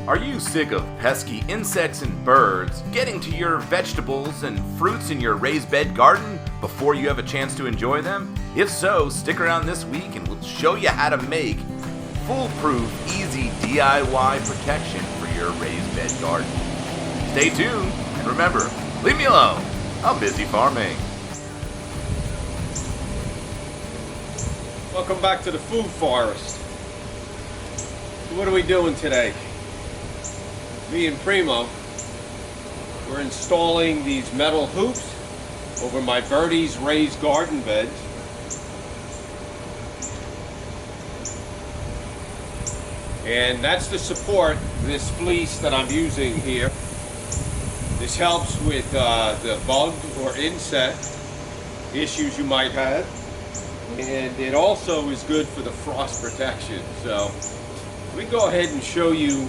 Are you sick of pesky insects and birds getting to your vegetables and fruits in your raised bed garden before you have a chance to enjoy them? If so, stick around this week and we'll show you how to make foolproof, easy DIY protection for your raised bed garden. Stay tuned, and remember, leave me alone. I'm busy farming. Welcome back to the food forest. What are we doing today? Me and Primo, we're installing these metal hoops over my birdie's raised garden beds. And that's to support this fleece that I'm using here. This helps with the bug or insect issues you might have. And it also is good for the frost protection. So let me go ahead and show you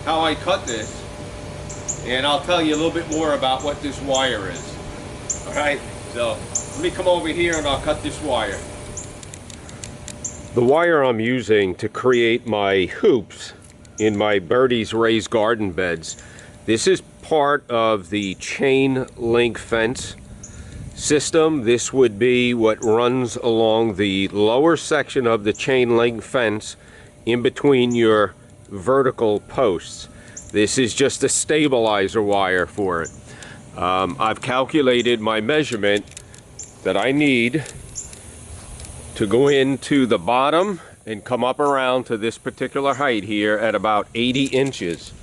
how I cut this, and I'll tell you a little bit more about what this wire is. Alright, so let me come over here and I'll cut this wire. The wire I'm using to create my hoops in my birdie's raised garden beds, this is part of the chain link fence system. This would be what runs along the lower section of the chain link fence in between your vertical posts. This is just a stabilizer wire for it. I've calculated my measurement that I need to go into the bottom and come up around to this particular height here at about 80 inches.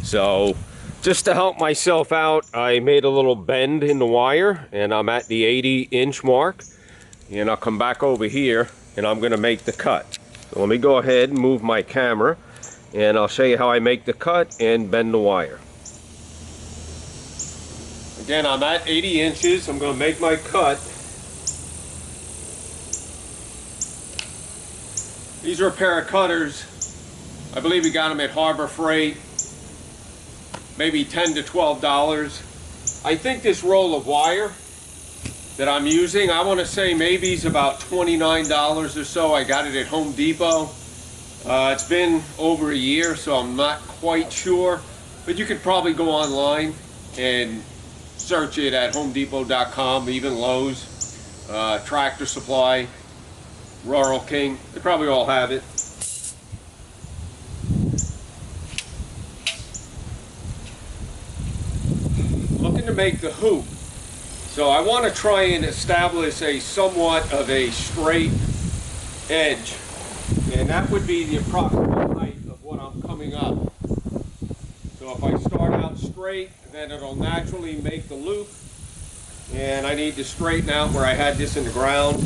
So just to help myself out, I made a little bend in the wire and I'm at the 80-inch mark, and I'll come back over here and I'm going to make the cut. So let me go ahead and move my camera and I'll show you how I make the cut and bend the wire. Again, I'm at 80 inches. I'm going to make my cut. These are a pair of cutters. I believe we got them at Harbor Freight. Maybe $10 to $12. I think this roll of wire that I'm using, I want to say maybe it's about $29 or so. I got it at Home Depot. It's been over a year, so I'm not quite sure, but you could probably go online and search it at homedepot.com, even Lowe's, Tractor Supply, Rural King. They probably all have it. Looking to make the hoop. So I want to try and establish a somewhat of a straight edge, and that would be the approximate height of what I'm coming up. So if I start out straight, then it'll naturally make the loop, and I need to straighten out where I had this in the ground.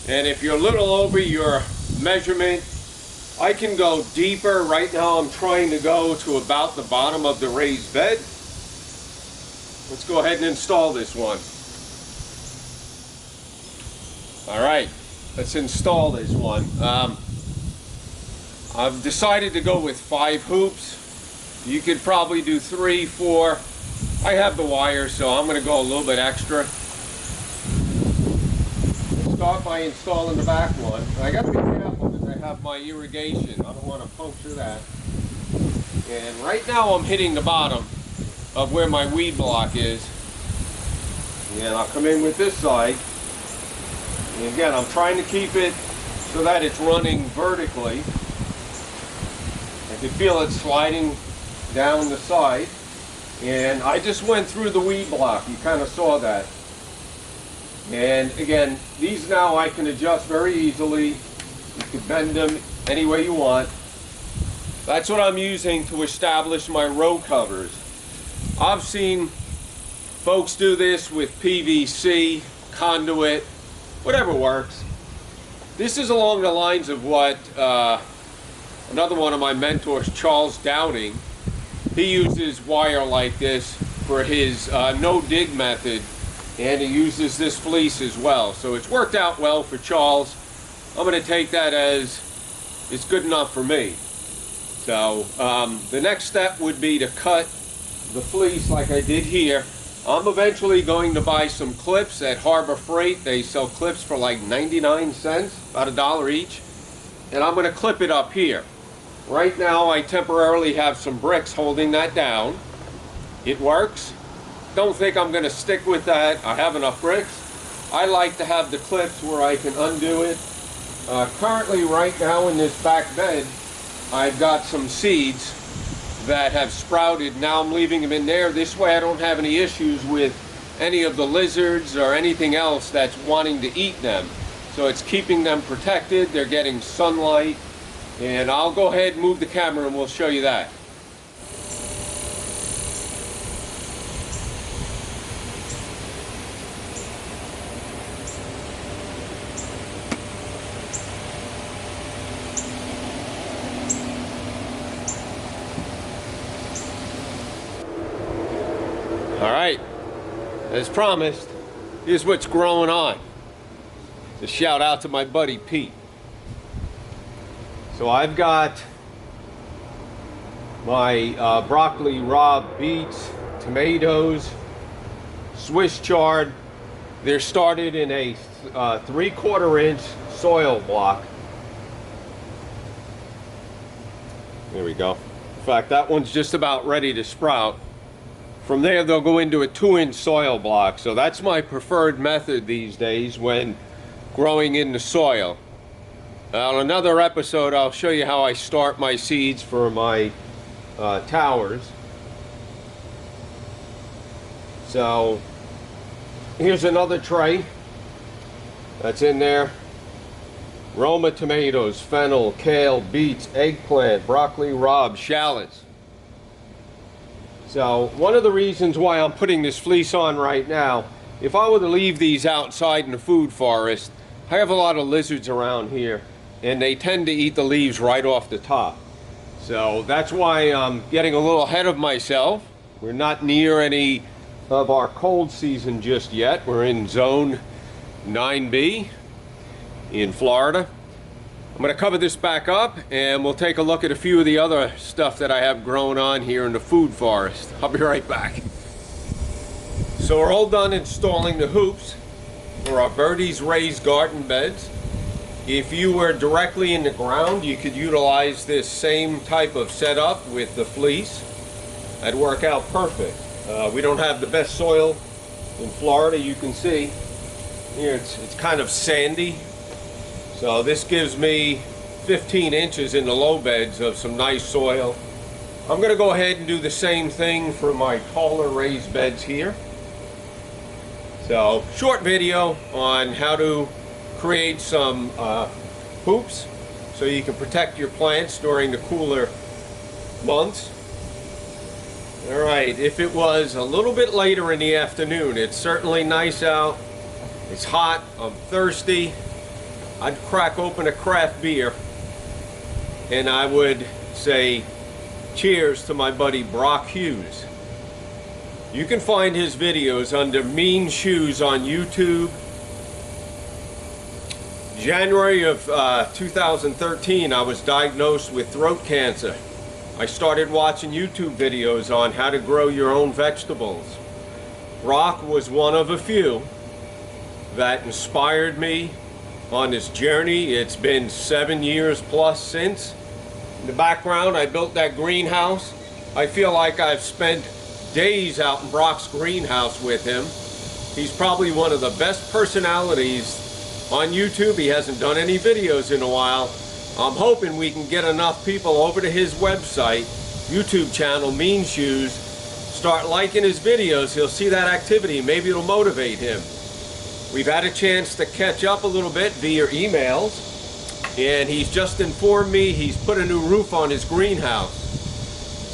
And if you're a little over your measurement, I can go deeper. Right now I'm trying to go to about the bottom of the raised bed. Let's go ahead and install this one. All right, let's install this one. I've decided to go with 5 hoops. You could probably do 3, 4. I have the wire, so I'm going to go a little bit extra. Let's start by installing the back one. I got to be careful because I have my irrigation. I don't want to puncture that. And right now I'm hitting the bottom of where my weed block is. And I'll come in with this side. And again, I'm trying to keep it so that it's running vertically. I can feel it sliding down the side. And I just went through the weed block. You kind of saw that. And again, these now I can adjust very easily. You can bend them any way you want. That's what I'm using to establish my row covers. I've seen folks do this with PVC, conduit, whatever works. This is along the lines of what another one of my mentors, Charles Downing, he uses wire like this for his no-dig method, and he uses this fleece as well. So it's worked out well for Charles. I'm going to take that as it's good enough for me. So the next step would be to cut the fleece like I did here. I'm eventually going to buy some clips at Harbor Freight. They sell clips for like 99 cents, about $1 each. And I'm going to clip it up here. Right now I temporarily have some bricks holding that down. It works. Don't think I'm going to stick with that. I have enough bricks. I like to have the clips where I can undo it. Currently right now in this back bed, I've got some seeds that have sprouted. Now I'm leaving them in there. This way I don't have any issues with any of the lizards or anything else that's wanting to eat them. So it's keeping them protected. They're getting sunlight. And I'll go ahead and move the camera and we'll show you that. All right, as promised, here's what's growing on. A shout out to my buddy Pete. So I've got my broccoli, raw beets, tomatoes, Swiss chard. They're started in a 3/4 inch soil block. There we go. In fact, that one's just about ready to sprout. From there, they'll go into a 2-inch soil block. So that's my preferred method these days when growing in the soil. On another episode, I'll show you how I start my seeds for my towers. So here's another tray that's in there. Roma tomatoes, fennel, kale, beets, eggplant, broccoli, rabe, shallots. So one of the reasons why I'm putting this fleece on right now, if I were to leave these outside in the food forest, I have a lot of lizards around here and they tend to eat the leaves right off the top. So that's why I'm getting a little ahead of myself. We're not near any of our cold season just yet. We're in zone 9B in Florida. I'm going to cover this back up and we'll take a look at a few of the other stuff that I have growing on here in the food forest. I'll be right back. So we're all done installing the hoops for our birdies raised garden beds. If you were directly in the ground, you could utilize this same type of setup with the fleece. That'd work out perfect. We don't have the best soil in Florida. You can see here it's kind of sandy. So this gives me 15 inches in the low beds of some nice soil. I'm going to go ahead and do the same thing for my taller raised beds here. So short video on how to create some hoops so you can protect your plants during the cooler months. All right, if it was a little bit later in the afternoon, it's certainly nice out. It's hot, I'm thirsty. I'd crack open a craft beer and I would say cheers to my buddy Nonno Hugh. You can find his videos under Mean Shoes on YouTube. January of 2013, I was diagnosed with throat cancer. I started watching YouTube videos on how to grow your own vegetables. Rock was one of a few that inspired me on this journey. It's been 7 years plus since. In the background, I built that greenhouse. I feel like I've spent days out in Brock's greenhouse with him. He's probably one of the best personalities on YouTube. He hasn't done any videos in a while. I'm hoping we can get enough people over to his website, YouTube channel, Mean Shoes, start liking his videos. He'll see that activity. Maybe it'll motivate him. We've had a chance to catch up a little bit via emails, and he's just informed me he's put a new roof on his greenhouse.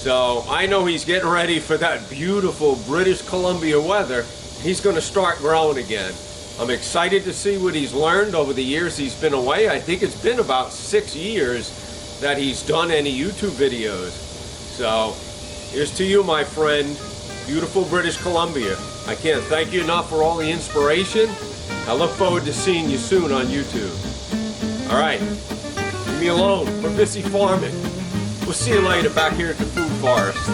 So I know he's getting ready for that beautiful British Columbia weather. He's going to start growing again. I'm excited to see what he's learned over the years he's been away. I think it's been about 6 years that he's done any YouTube videos. So here's to you, my friend, beautiful British Columbia. I can't thank you enough for all the inspiration. I look forward to seeing you soon on YouTube. All right, leave me alone. We're busy farming. We'll see you later back here at the food forest.